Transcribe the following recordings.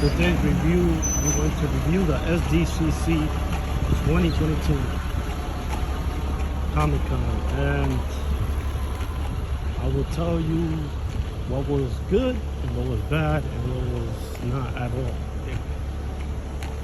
Today's review, we're going to review the Sdcc 2022 Comic Con, and I will tell you what was good and what was bad and what was not at all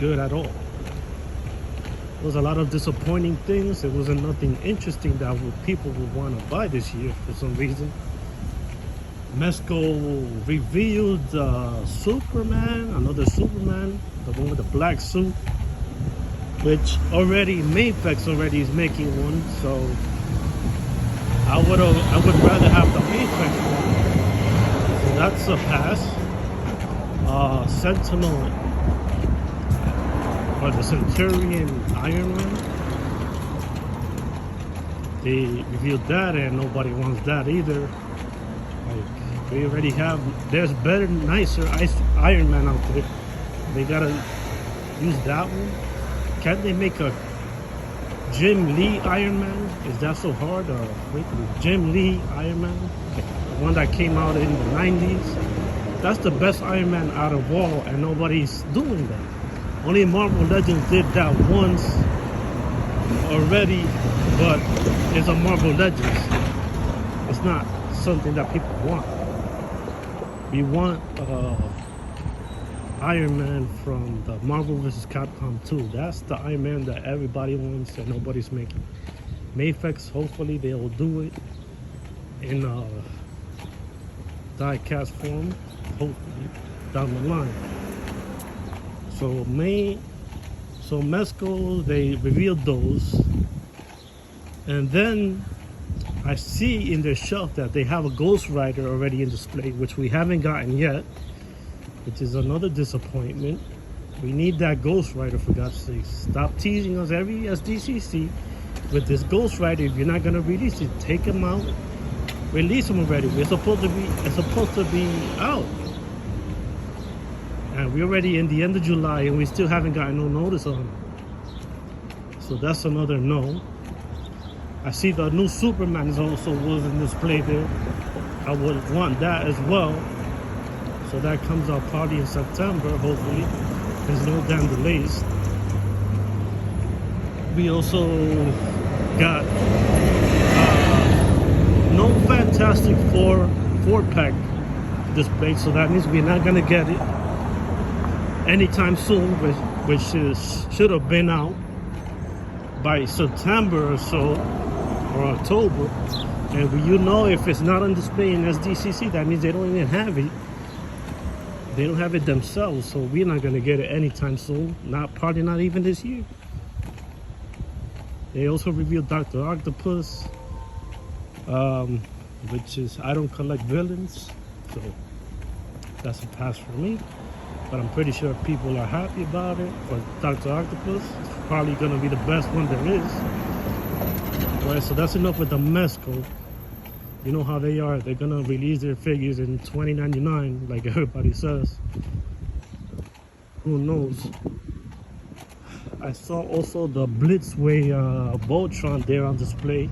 good at all. There was a lot of disappointing things. There wasn't nothing interesting that people would want to buy this year for some reason. Mesco revealed Superman, another Superman, the one with the black suit, which already Mayflex already is making one, so I would rather have the Mayflex one. So that's a pass. Sentinel or the Centurion Iron Man. They revealed that, and nobody wants that either. Like, we already have, there's better, nicer Iron Man out there. They gotta use that one. Can't they make a Jim Lee Iron Man? Is that so hard? Wait, Jim Lee Iron Man, the one that came out in the 90s. That's the best Iron Man out of all, and nobody's doing that. Only Marvel Legends did that once already, but it's a Marvel Legends. It's not something that people want. We want Iron Man from the Marvel vs. Capcom 2. That's the Iron Man that everybody wants and nobody's making. Mayflex, hopefully they will do it in die-cast form, hopefully, down the line. So Mesco, they revealed those. And then I see in their shelf that they have a Ghost Rider already in display, which we haven't gotten yet, which is another disappointment. We need that Ghost Rider, for God's sake. Stop teasing us every Sdcc with this Ghost Rider. If you're not gonna release it, take him out, release him already. It's supposed to be out, and we're already in the end of July and we still haven't gotten no notice on him. So that's another no. I see the new Superman is also was in display there. I would want that as well. So that comes out probably in September, hopefully. There's no damn delays. We also got no Fantastic Four 4-pack display, so that means we're not gonna get it anytime soon, which should have been out by September or so, or October. And you know, if it's not on display in Sdcc, that means they don't even have it. They don't have it themselves, so we're not gonna get it anytime soon. Probably not even this year. They also revealed Dr. Octopus, which is, I don't collect villains, so that's a pass for me. But I'm pretty sure people are happy about it. For Dr. Octopus, it's probably gonna be the best one there is. Alright, so that's enough with the Mesco. You know how they are. They're gonna release their figures in 2099, like everybody says. Who knows? I saw also the Blitzway Voltron there on display.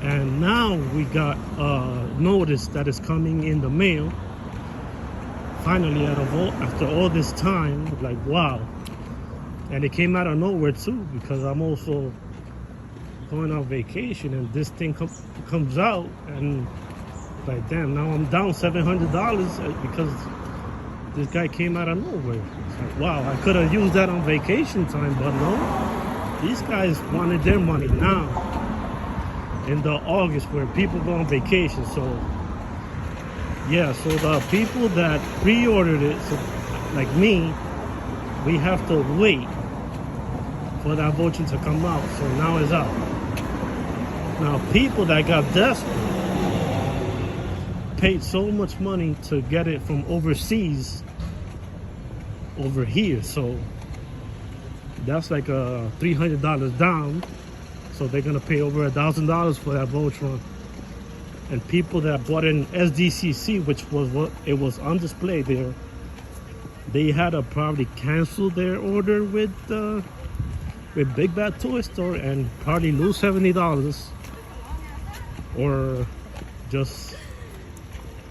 And now we got notice that it's coming in the mail. Finally, after all this time, like wow. And it came out of nowhere too, because I'm also going on vacation and this thing comes out, and like damn, now I'm down $700 because this guy came out of nowhere. It's like, wow, I could have used that on vacation time, but no, these guys wanted their money now in the August where people go on vacation. So yeah, so the people that pre-ordered it, so like me, we have to wait for that Voltron to come out. So now it's out. Now, people that got desperate paid so much money to get it from overseas over here. So that's like a $300 down. So they're gonna pay over $1,000 for that Voltron. And people that bought in Sdcc, which was what it was on display there, they had to probably cancel their order with Big Bad Toy Store and probably lose $70, or just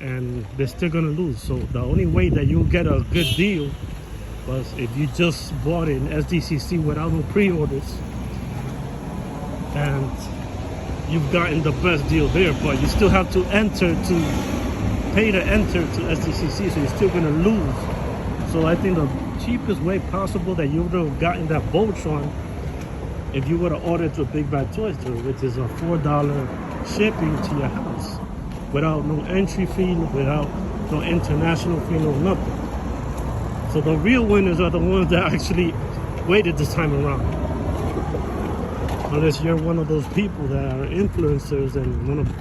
and they're still gonna lose. So the only way that you'll get a good deal was if you just bought in SDCC without no pre-orders, and you've gotten the best deal there. But you still have to pay to enter to SDCC, so you're still gonna lose. So I think the cheapest way possible that you would have gotten that Voltron if you would have ordered to a Big Bad Toy Store, which is a $4 shipping to your house without no entry fee, without no international fee, no nothing. So the real winners are the ones that actually waited this time around. Unless you're one of those people that are influencers and want to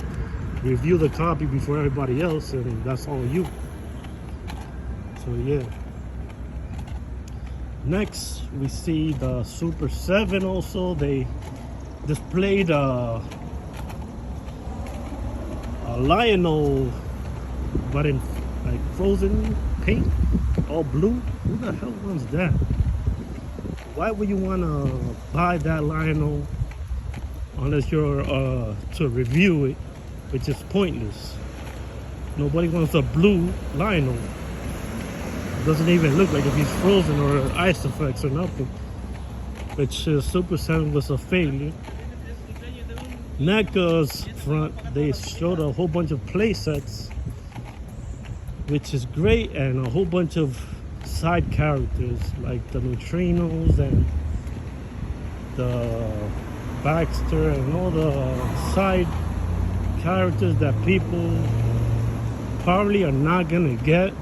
review the copy before everybody else, and that's all you. So yeah. Next, we see the Super 7 also. They displayed a Lionel, but in like frozen paint, all blue. Who the hell wants that? Why would you want to buy that Lionel unless you're to review it, which is pointless? Nobody wants a blue Lionel. Doesn't even look like if he's frozen or ice effects or nothing. Which Super 7 was a failure. NECA's front, they showed a whole bunch of play sets, which is great, and a whole bunch of side characters like the Neutrinos and the Baxter and all the side characters that people probably are not gonna get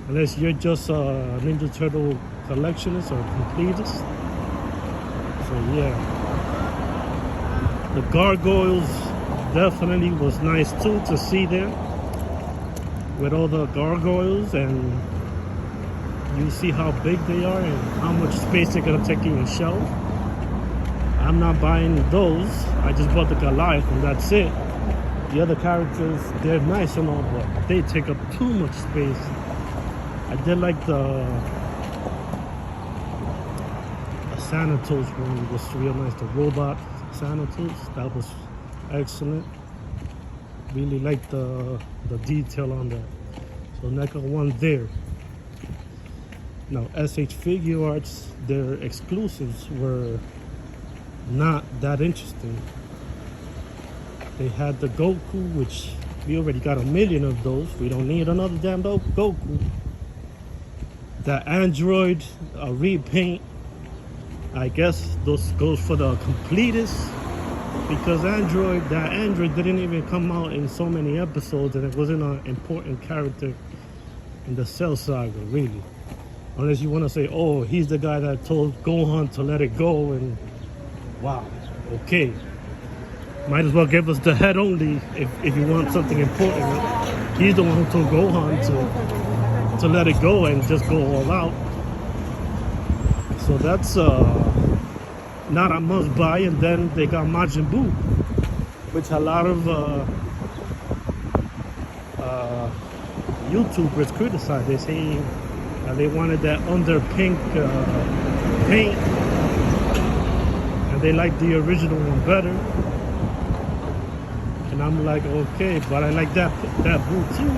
unless you're just a Ninja Turtle collectionist or completist. So yeah, the gargoyles definitely was nice too to see there with all the gargoyles, and you see how big they are and how much space they're gonna take in your shelf. I'm not buying those. I just bought the Goliath and that's it. The other characters, they're nice and all, but they take up too much space. I did like the Thanatos one, was real nice. The robot Thanatos, that was excellent. Really liked the detail on that. So NECA won there. Now SH Figure Arts, their exclusives were not that interesting. They had the Goku, which we already got 1 million of those. We don't need another damn Goku. The Android repaint, I guess those goes for the completists, because that Android didn't even come out in so many episodes, and it wasn't an important character in the Cell Saga, really. Unless you want to say, oh, he's the guy that told Gohan to let it go, and wow, okay. Might as well give us the head only if you want something important. He's the one who told Gohan to let it go and just go all out. So that's not a must buy. And then they got Majin Buu, which a lot of YouTubers criticize. They say they wanted that under pink paint, and they like the original one better. And I'm like, okay, but I like that Buu too.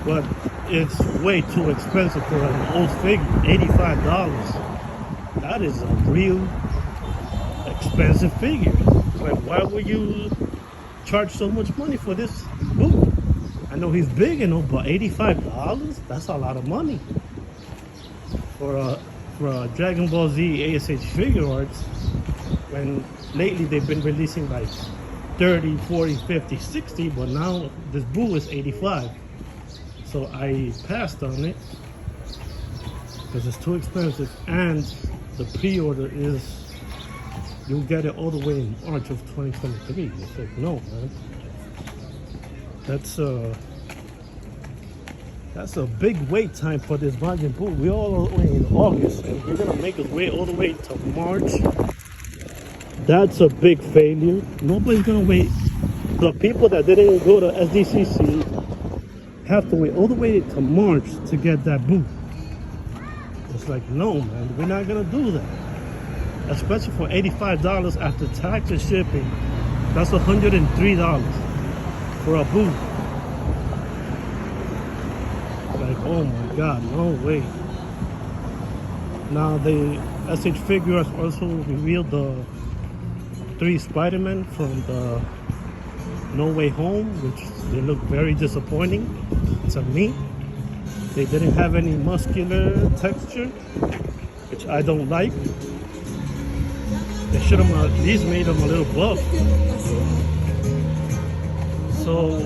But it's way too expensive for an old figure. $85. That is a real expensive figure. Like, why would you charge so much money for this Buu? I know he's big and all, but $85? That's a lot of money for a Dragon Ball Z ASH Figure Arts. When lately they've been releasing like 30, 40, 50, 60, but now this Buu is 85. So I passed on it because it's too expensive, and the pre-order is you'll get it all the way in March of 2023. It's like, no, man. That's a big wait time for this Majin Buu. We're all the way in August, and we're gonna make us wait all the way to March. That's a big failure. Nobody's gonna wait. The people that didn't go to SDCC have to wait all the way to March to get that Buu. It's like, no, man, we're not gonna do that. Especially for $85 after tax and shipping. That's $103. for a boo. Like, oh my god, no way. Now the SH Figures also revealed the 3 Spider-Man from the No Way Home, which they look very disappointing to me. They didn't have any muscular texture, which I don't like. They should have at least made them a little buff. So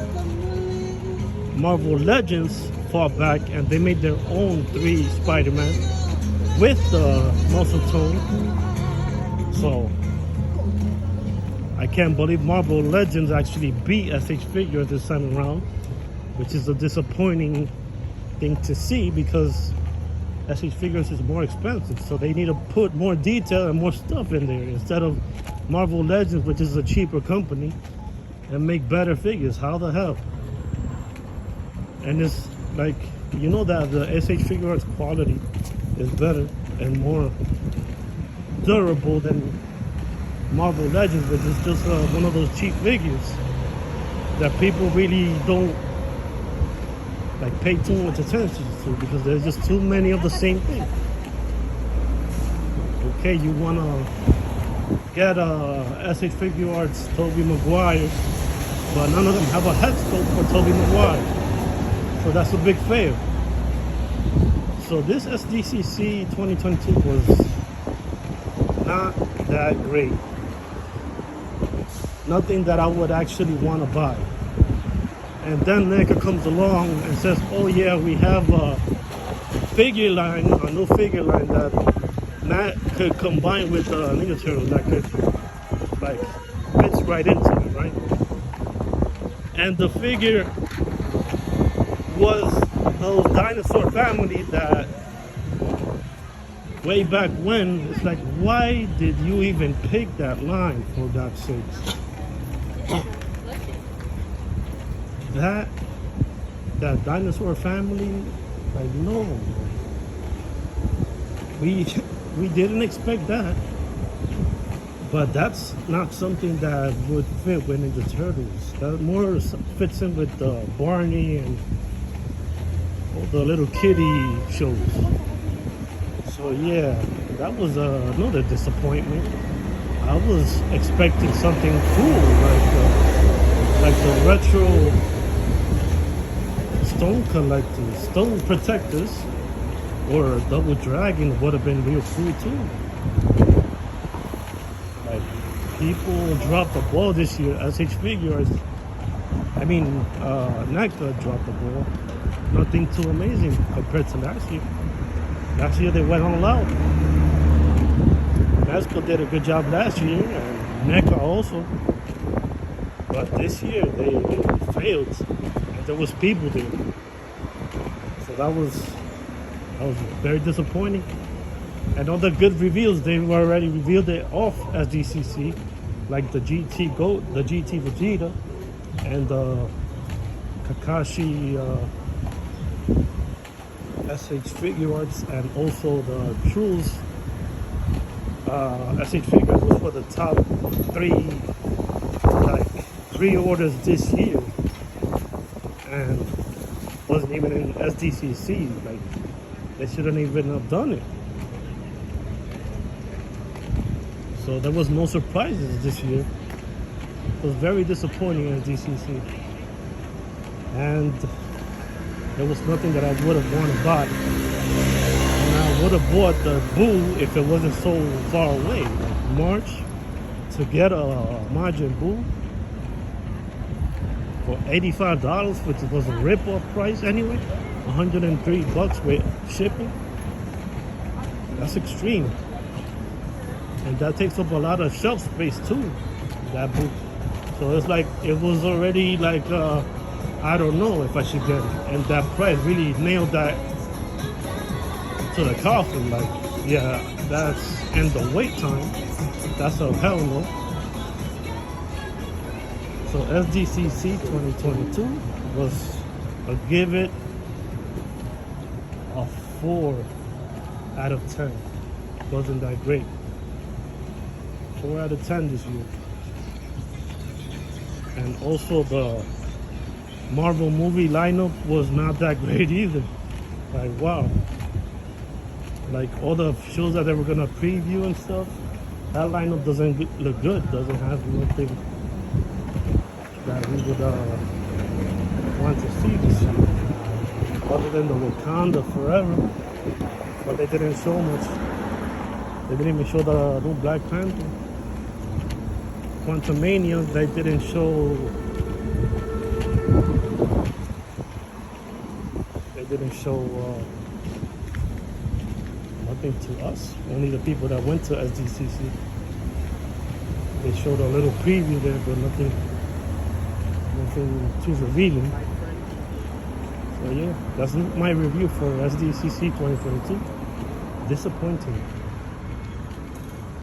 Marvel Legends fought back and they made their own 3 Spider-Man with the muscle tone. So I can't believe Marvel Legends actually beat SH Figures this time around, which is a disappointing thing to see because SH Figures is more expensive, so they need to put more detail and more stuff in there instead of Marvel Legends, which is a cheaper company, and make better figures. How the hell? And it's like, you know that the SH Figures quality is better and more durable than Marvel Legends, which is just one of those cheap figures that people really don't like pay too much attention to because there's just too many of the same thing. Okay, you wanna get SH Figuarts Tobey Maguire, but none of them have a head sculpt for Tobey Maguire, so that's a big fail. So this Sdcc 2022 was not that great. Nothing that I would actually want to buy. And then NECA comes along and says, oh yeah, we have a figure line, a new figure line that could combine with Ninja Turtles, that could like fits right into it, right? And the figure was those dinosaur family that way back when, it's like, why did you even pick that line, for God's sakes? That dinosaur family, like, no, we didn't expect that. But that's not something that would fit with Ninja Turtles. That more fits in with Barney and all the little kiddie shows. So yeah, that was another disappointment. I was expecting something cool, like the retro stone collectors, stone protectors, or a double dragon would have been real cool too. Like, people dropped the ball this year. SH Figures, NECA dropped the ball. Nothing too amazing compared to last year. Last year they went all out. Nasco did a good job last year, and NECA also. But this year they failed, and there was people there. So that was very disappointing. And all the good reveals, they were already revealed it off as Sdcc, like the GT Goat, the GT Vegeta, and the Kakashi SH Figuarts, and also the Trues SH Figures was for the top 3 pre-orders this year, and wasn't even in Sdcc. Like, they shouldn't even have done it. So there was no surprises this year. It was very disappointing in Sdcc, and there was nothing that I would have wanted to buy. And I would have bought the Boo if it wasn't so far away. Like March, to get a Majin Buu for $85, which was a rip-off price anyway, $103 with shipping. That's extreme. And that takes up a lot of shelf space too, that Buu. So it's like, it was already like, I don't know if I should get it. And that price really nailed that to the coffin. Like, yeah, that's, and the wait time, that's a hell no. So Sdcc 2022 was a give it a 4 out of 10. Wasn't that great. 4 out of 10 this year. And also the Marvel movie lineup was not that great either. Like, wow. Like, all the shows that they were gonna preview and stuff, that lineup doesn't look good. Doesn't have nothing that we would want to see this year. Other than the Wakanda Forever. But they didn't show much. They didn't even show the new Black Panther. Quantumania, they didn't show. They didn't show nothing to us. Only the people that went to Sdcc. They showed a little preview there, but nothing too revealing. So yeah, that's my review for Sdcc 2022. Disappointing.